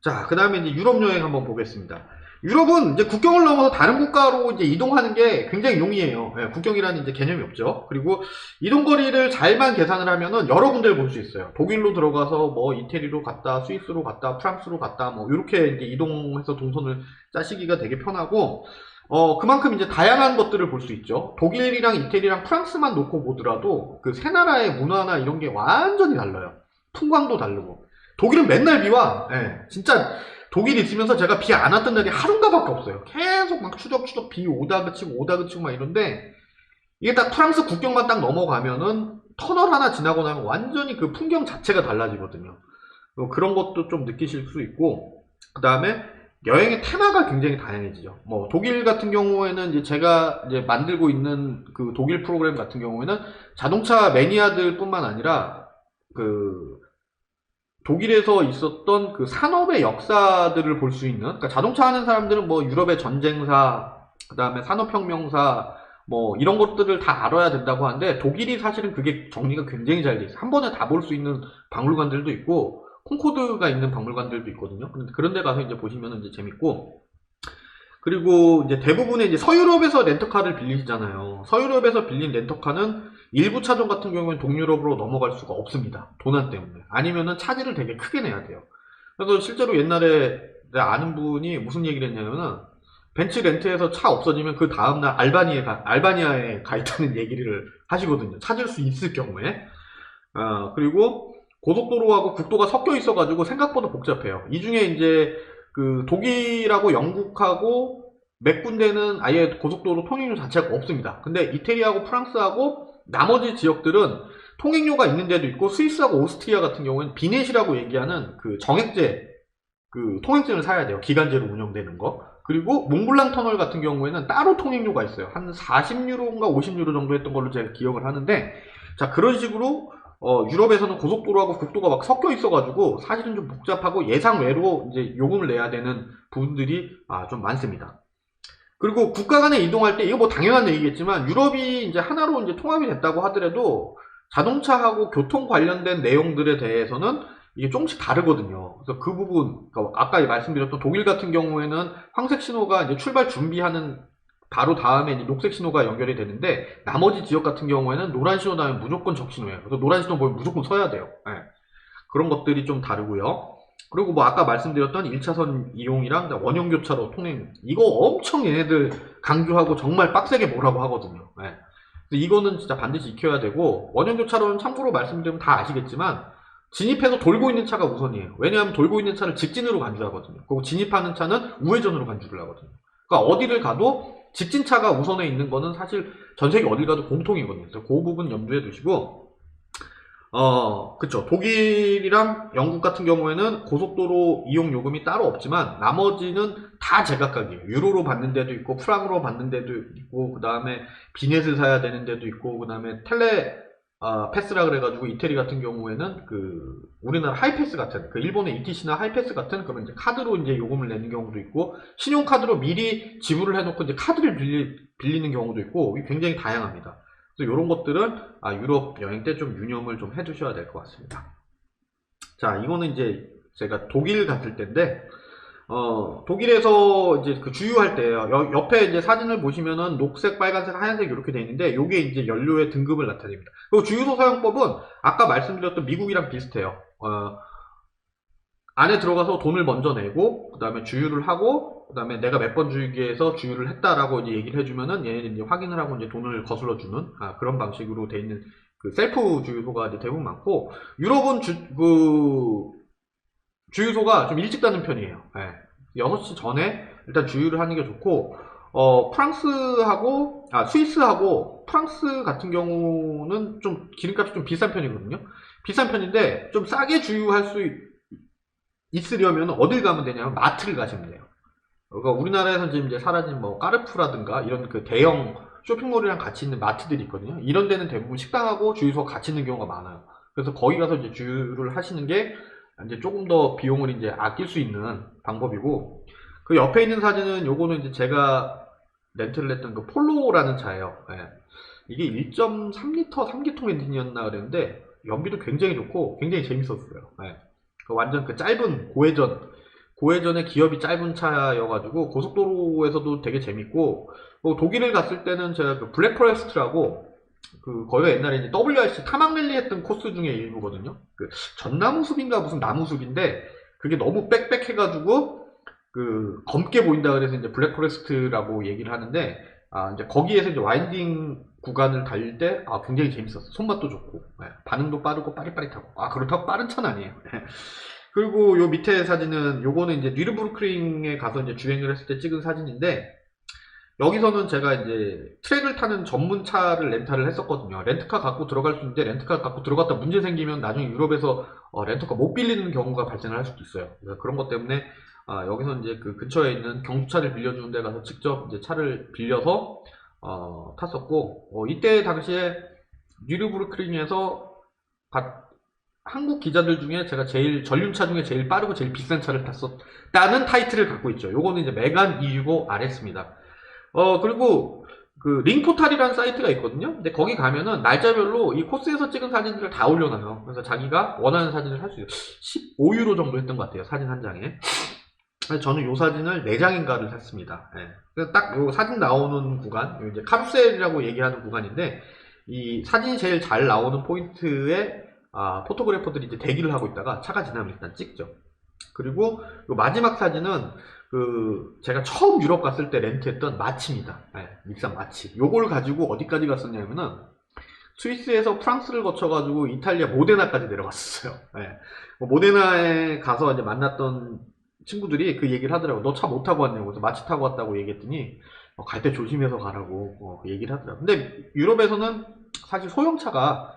자, 그 다음에 이제 유럽 여행 한번 보겠습니다. 유럽은 이제 국경을 넘어서 다른 국가로 이제 이동하는 게 굉장히 용이해요. 예, 국경이라는 이제 개념이 없죠. 그리고 이동 거리를 잘만 계산을 하면은 여러 군데를 볼 수 있어요. 독일로 들어가서 뭐 이태리로 갔다, 스위스로 갔다, 프랑스로 갔다, 뭐 이렇게 이제 이동해서 동선을 짜시기가 되게 편하고, 그만큼 이제 다양한 것들을 볼 수 있죠. 독일이랑 이태리랑 프랑스만 놓고 보더라도 그 세 나라의 문화나 이런 게 완전히 달라요. 풍광도 다르고. 독일은 맨날 비 와. 예, 진짜 독일 있으면서 제가 비 안 왔던 날이 하루인가밖에 없어요. 계속 막 추적추적 비 오다 그치고 오다 그치고 막 이런데, 이게 딱 프랑스 국경만 딱 넘어가면은 터널 하나 지나고 나면 완전히 그 풍경 자체가 달라지거든요. 그런 것도 좀 느끼실 수 있고, 그 다음에 여행의 테마가 굉장히 다양해지죠. 뭐 독일 같은 경우에는 이제 제가 이제 만들고 있는 그 독일 프로그램 같은 경우에는 자동차 매니아들뿐만 아니라 그 독일에서 있었던 그 산업의 역사들을 볼 수 있는, 그러니까 자동차 하는 사람들은 뭐 유럽의 전쟁사, 그 다음에 산업혁명사, 뭐 이런 것들을 다 알아야 된다고 하는데, 독일이 사실은 그게 정리가 굉장히 잘 돼 있어요. 한 번에 다 볼 수 있는 박물관들도 있고 콩코드가 있는 박물관들도 있거든요. 그런 데 가서 이제 보시면 이제 재밌고, 그리고 이제 대부분의 이제 서유럽에서 렌터카를 빌리시잖아요. 서유럽에서 빌린 렌터카는 일부 차종 같은 경우는 동유럽으로 넘어갈 수가 없습니다. 도난 때문에. 아니면은 차지를 되게 크게 내야 돼요. 그래서 실제로 옛날에 내가 아는 분이 무슨 얘기를 했냐면은, 벤츠 렌트에서 차 없어지면 그 다음날 알바니아에 가 있다는 얘기를 하시거든요. 찾을 수 있을 경우에. 그리고 고속도로하고 국도가 섞여 있어가지고 생각보다 복잡해요. 이 중에 이제 그 독일하고 영국하고 몇 군데는 아예 고속도로 통행료 자체가 없습니다. 근데 이태리하고 프랑스하고 나머지 지역들은 통행료가 있는 데도 있고, 스위스하고 오스트리아 같은 경우는 비넷이라고 얘기하는 그 정액제, 그 통행증을 사야 돼요. 기간제로 운영되는 거. 그리고 몽블랑 터널 같은 경우에는 따로 통행료가 있어요. 한 40유로인가 50유로 정도 했던 걸로 제가 기억을 하는데, 자, 그런 식으로 유럽에서는 고속도로하고 국도가 막 섞여 있어가지고 사실은 좀 복잡하고 예상 외로 이제 요금을 내야 되는 부분들이 좀 많습니다. 그리고 국가 간에 이동할 때, 이거 뭐 당연한 얘기겠지만, 유럽이 이제 하나로 이제 통합이 됐다고 하더라도 자동차하고 교통 관련된 내용들에 대해서는 이게 조금씩 다르거든요. 그래서 그 부분, 그러니까 아까 말씀드렸던 독일 같은 경우에는 황색 신호가 이제 출발 준비하는 바로 다음에 이제 녹색 신호가 연결이 되는데, 나머지 지역 같은 경우에는 노란 신호 나면 무조건 적신호예요. 그래서 노란 신호 보면 무조건 서야 돼요. 예. 그런 것들이 좀 다르고요. 그리고 뭐 아까 말씀드렸던 1차선 이용이랑 원형 교차로 통행, 이거 엄청 얘네들 강조하고 정말 빡세게 뭐라고 하거든요. 예. 그래서 이거는 진짜 반드시 익혀야 되고, 원형 교차로는 참고로 말씀드리면 다 아시겠지만 진입해서 돌고 있는 차가 우선이에요. 왜냐하면 돌고 있는 차를 직진으로 간주하거든요. 그리고 진입하는 차는 우회전으로 간주를 하거든요. 그러니까 어디를 가도 직진차가 우선에 있는 거는 사실 전 세계 어딜 가도 공통이거든요. 그래서 그 부분 염두에 두시고, 그쵸. 독일이랑 영국 같은 경우에는 고속도로 이용 요금이 따로 없지만 나머지는 다 제각각이에요. 유로로 받는 데도 있고, 프랑으로 받는 데도 있고, 그 다음에 비넷을 사야 되는 데도 있고, 그 다음에 패스라 그래가지고 이태리 같은 경우에는 그 우리나라 하이패스 같은, 그 일본의 ETC나 하이패스 같은 그런 이제 카드로 이제 요금을 내는 경우도 있고, 신용카드로 미리 지불을 해놓고 이제 카드를 빌리는 경우도 있고, 굉장히 다양합니다. 그래서 이런 것들은 유럽 여행 때 좀 유념을 좀 해두셔야 될 것 같습니다. 자, 이거는 이제 제가 독일 갔을 때인데, 독일에서 이제 그 주유할 때요. 옆에 이제 사진을 보시면은 녹색, 빨간색, 하얀색 이렇게 돼 있는데, 요게 이제 연료의 등급을 나타냅니다. 그리고 주유소 사용법은 아까 말씀드렸던 미국이랑 비슷해요. 안에 들어가서 돈을 먼저 내고, 그 다음에 주유를 하고, 그 다음에 내가 몇 번 주유기에서 주유를 했다라고 이제 얘기를 해주면은 얘네들이 이제 확인을 하고 이제 돈을 거슬러주는 그런 방식으로 돼 있는 그 셀프 주유소가 이제 대부분 많고, 유럽은 주유소가 좀 일찍 닫는 편이에요. 네. 6시 전에 일단 주유를 하는 게 좋고, 스위스하고 프랑스 같은 경우는 좀 기름값이 좀 비싼 편이거든요. 비싼 편인데 좀 싸게 주유할 수 있으려면 어딜 가면 되냐면 마트를 가시면 돼요. 그러니까 우리나라에서 지금 이제 사라진 뭐 까르푸라든가 이런 그 대형 쇼핑몰이랑 같이 있는 마트들이 있거든요. 이런 데는 대부분 식당하고 주유소가 같이 있는 경우가 많아요. 그래서 거기 가서 이제 주유를 하시는 게 이제 조금 더 비용을 이제 아낄 수 있는 방법이고, 그 옆에 있는 사진은 요거는 이제 제가 렌트를 했던 그 폴로라는 차예요. 예. 이게 1.3리터 3기통 엔진이었나 그랬는데 연비도 굉장히 좋고 굉장히 재밌었어요. 예. 완전 그 짧은 고회전 고회전의 기업이 짧은 차여가지고 고속도로에서도 되게 재밌고, 독일을 갔을 때는 제가 그 블랙 포레스트라고 거기가 옛날에 이제 WRC 타막랠리 했던 코스 중에 일부거든요. 전나무 숲인가 무슨 나무 숲인데 그게 너무 빽빽해가지고 검게 보인다 그래서 이제 블랙 포레스트라고 얘기를 하는데, 이제 거기에서 이제 와인딩 구간을 달릴 때 굉장히 재밌었어. 손맛도 좋고 반응도 빠르고 빠릿빠릿하고. 그렇다고 빠른 차는 아니에요. 그리고 요 밑에 사진은 요거는 이제 뉘르부르크링에 가서 이제 주행을 했을 때 찍은 사진인데, 여기서는 제가 이제 트랙을 타는 전문 차를 렌탈을 했었거든요. 렌트카 갖고 들어갈 수 있는데 렌트카 갖고 들어갔다 문제 생기면 나중에 유럽에서 렌터카 못 빌리는 경우가 발생을 할 수도 있어요. 그런 것 때문에 여기서 이제 그 근처에 있는 경주차를 빌려주는 데 가서 직접 이제 차를 빌려서 탔었고, 이때 당시에 뉘르부르크링에서 한국 기자들 중에 제가 제일 전륜차 중에 제일 빠르고 제일 비싼 차를 탔었다는 타이틀을 갖고 있죠. 요거는 이제 메간 265 RS입니다. 그리고 링포탈이라는 사이트가 있거든요. 근데 거기 가면은 날짜별로 이 코스에서 찍은 사진들을 다 올려놔요. 그래서 자기가 원하는 사진을 할 수 있어요. 15유로 정도 했던 것 같아요, 사진 한 장에. 저는 요 사진을 4장인가를 샀습니다. 그래서 딱 요 사진 나오는 구간, 이제 카루셀이라고 얘기하는 구간인데, 이 사진이 제일 잘 나오는 포인트에 포토그래퍼들이 이제 대기를 하고 있다가 차가 지나면 일단 찍죠. 그리고 요 마지막 사진은 제가 처음 유럽 갔을 때 렌트했던 마치입니다. 닉산 마치. 요걸 가지고 어디까지 갔었냐면은 스위스에서 프랑스를 거쳐가지고 이탈리아 모데나까지 내려갔었어요. 모데나에 가서 이제 만났던 친구들이 그 얘기를 하더라고. 너 차 못 타고 왔냐고. 그래서 마치 타고 왔다고 얘기했더니 갈 때 조심해서 가라고 그 얘기를 하더라고. 근데 유럽에서는 사실 소형차가